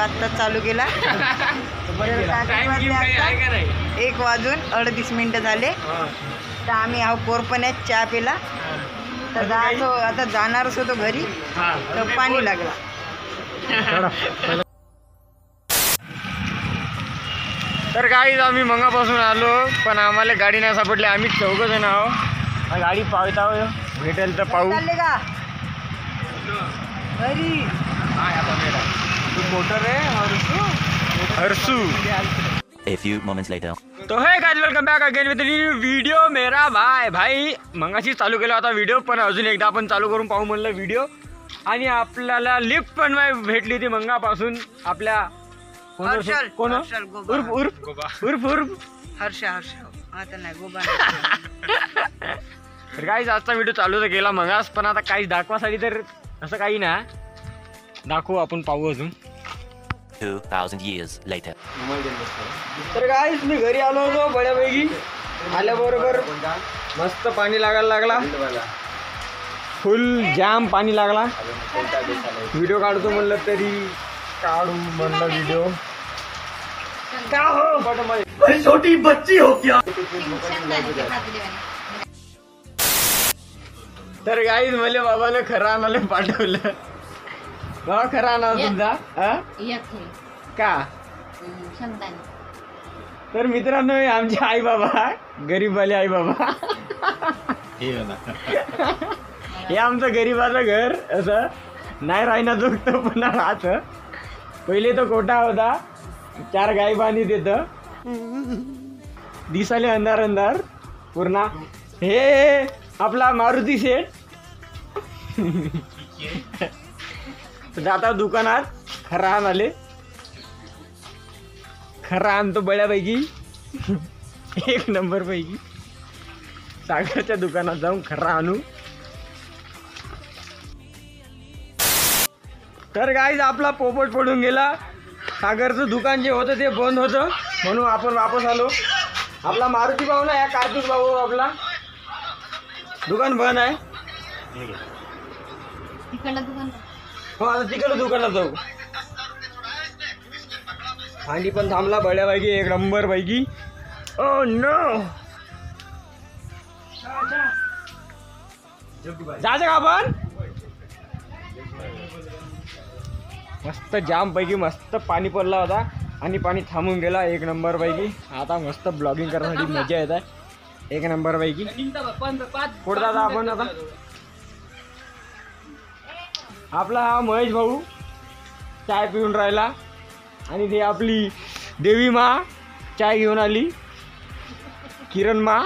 आत्ता चालू केला. 1:38 झाले. तर आम्ही कोरपण्यात चहा पिला. तर जायचो आता जाणारच होतो घरी तर पाणी लागला. तर गाईज आम्ही मंगापासून आलो पण आम्हाला गाडी नाही सापडली. आम्ही 4 जण आहो. गाडी पाहता भेटेल तर पाहू. चालले का घरी? मोटर आहे Harsu. A few moments later. तो है guys, welcome back again with new video. मेरा भाई मंगाशी चालू केला होता व्हिडिओ पण अजून एकदा आपण चालू करून पाहू म्हणलं व्हिडिओ. आणि आपल्याला लिफ्ट पण भेटली होती मंगापासून. आपल्या कोण हर्ष आता नाही गोबा. तर गाईज आजचा व्हिडिओ चालू तर केला मंगास पण आता काहीच दाखवासाठी तर असं काही ना दाखवू आपण पाहू अजून. 2000 years later. तर गाईज मी घरी आलो होतो बऱ्यापैकी. आल्याबरोबर मस्त पाणी लागायला लागला. फुल जाम पाणी लागला. व्हिडिओ काढतो म्हणलं तरी काढू म्हणलं व्हिडिओ. क्या हो छोटी बच्ची हो क्या. तर गाईज मला बाबानं खरं आणायला पाठवलं. बाबा खरं आणा तुमचा का. तर मित्रांनो आमचे आई बाबा गरीबवाले आई बाबा. हे आमचं गरीबाचं घर असं नाही राहणार जोगतं पुन्हा राहत. पहिले तो कोटा होता 4 गाई बांधी देत दिसाले अंधार पूर्ण. हे आपला मारुती शेठ जाता दुकानात खरा आणाले. खरा आणतो बळ्यापैकी 1 नंबर पैकी. सागरच्या दुकानात जाऊन खरा आणू. तर गाईज आपला पोपट पडून गेला. सागरचं दुकान जे होतं ते बंद होतं म्हणून आपण वापस आलो. आपला मारुती भाऊ ना या कार्तिक भाऊ आपला दुकान बंद आहे. हो आता तिकडं दुकानात जाऊ. भांडी पण थांबला बळ्यापैकी 1 नंबर पैकी. ओ नो जायचं का आपण. मस्त जाम पैकी मस्त पाणी पडला होता आणि पाणी थांबून गेला 1 नंबर पैकी. आता मस्त ब्लॉगिंग करण्यासाठी मजा येत आहे 1 नंबर पैकी. पुढे जाता आपण. आता आपला हा महेश भाऊ चाय पिऊन राहिला आणि ते आपली देवी मा चाय घेऊन आली. किरण मा.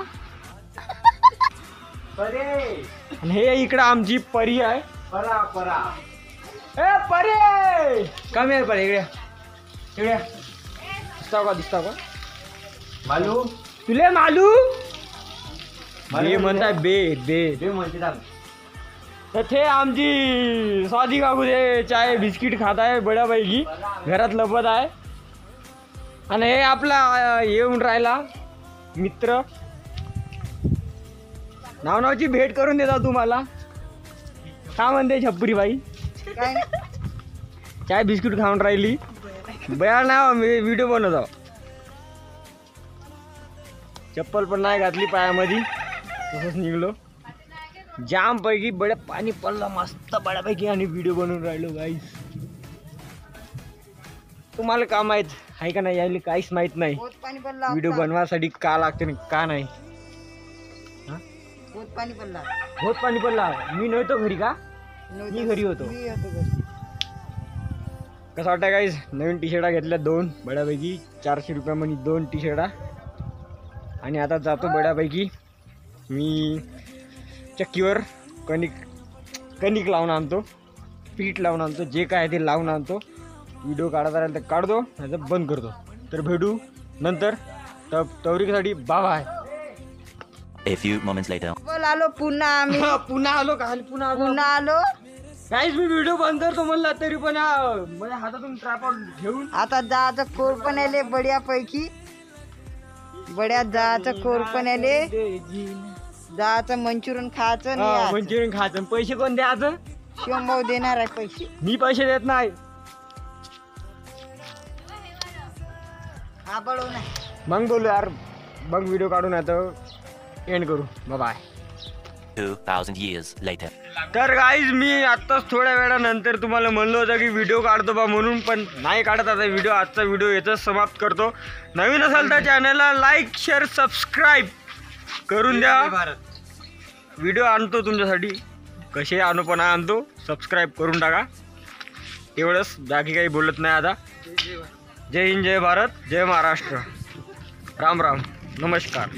आणि हे इकडं आमची परी आहे. परा ए परे कमी आहे परे. इकडे दिसता का मालू तुले मालू बे म्हणताय बे म्हणते. तर ते आमची स्वादी काकू ते चाय बिस्किट खात आहे बड्यापैकी घरात लपत आहे. आणि हे आपला येऊन राहिला मित्र. नावची भेट करून देता तुम्हाला. का म्हणते छप्परी बाई चाय बिस्किट खाऊन राहिली. बया नाव मी व्हिडिओ बनवतो. चप्पल पण नाही घातली पायामध्ये तसंच निघलो. जाम पैकी बड्या पाणी पडलं मस्त बड्यापैकी आणि व्हिडिओ बनवून राहिलो गाईस. तुम्हाला का माहित आहे का नाही यायला काहीच माहित नाही व्हिडिओ बनवासाठी का लागते का नाही. बहुत पाणी पडला. मी नव्हतो घरी का. मी घरी होतो. कसं वाटतं गाईज नवीन टी शर्टा घेतल्या 2 बड्यापैकी 400 रुपयामध्ये 2 टी शर्टा. आणि आता जातो बड्यापैकी मी चक्कीवर कणिक लावून आणतो. पीठ लावून आणतो. जे काय ते लावून आणतो. व्हिडिओ काढता राहील तर काढतो नाही तर बंद करतो. तर भेटू नंतर. तवरीसाठी बाबा आहे. A few moments later. आलो पुन्हा आम्ही. पुन्हा आलो का. पुन्हा आलो काहीच. मी व्हिडिओ बंद करतो म्हणला तरी पण माझ्या हातातून ट्रायपॉड घेऊन आता जायचं कोरपण्याले बड्यापैकी. बड्यात जायचं कोरपण्याले. जायचं मंचुरियन खायचं. मंचुरियन खायचं. पैसे कोण द्यायचं. शिवभाऊ देणार आहे पैसे. मी पैसे देत नाही. हा बळव नाही. मग बोलू यार, मग व्हिडिओ काढून आता एंड करू. बाय. 2,000 years later. तर गाईज मी आत्ताच थोड्या वेळानंतर तुम्हाला म्हणलं होतं की व्हिडिओ काढतो बा म्हणून, पण नाही काढत आता व्हिडिओ. आजचा व्हिडिओ याचाच समाप्त करतो. नवीन असाल तर चॅनलला लाईक शेअर सबस्क्राईब करून द्या. व्हिडिओ आणतो तुमच्यासाठी, कसे आणू पण आणतो. सबस्क्राईब करून टाका. एवढंच, बाकी काही बोलत नाही आता. जय हिंद, जय भारत, जय महाराष्ट्र. राम राम, नमस्कार.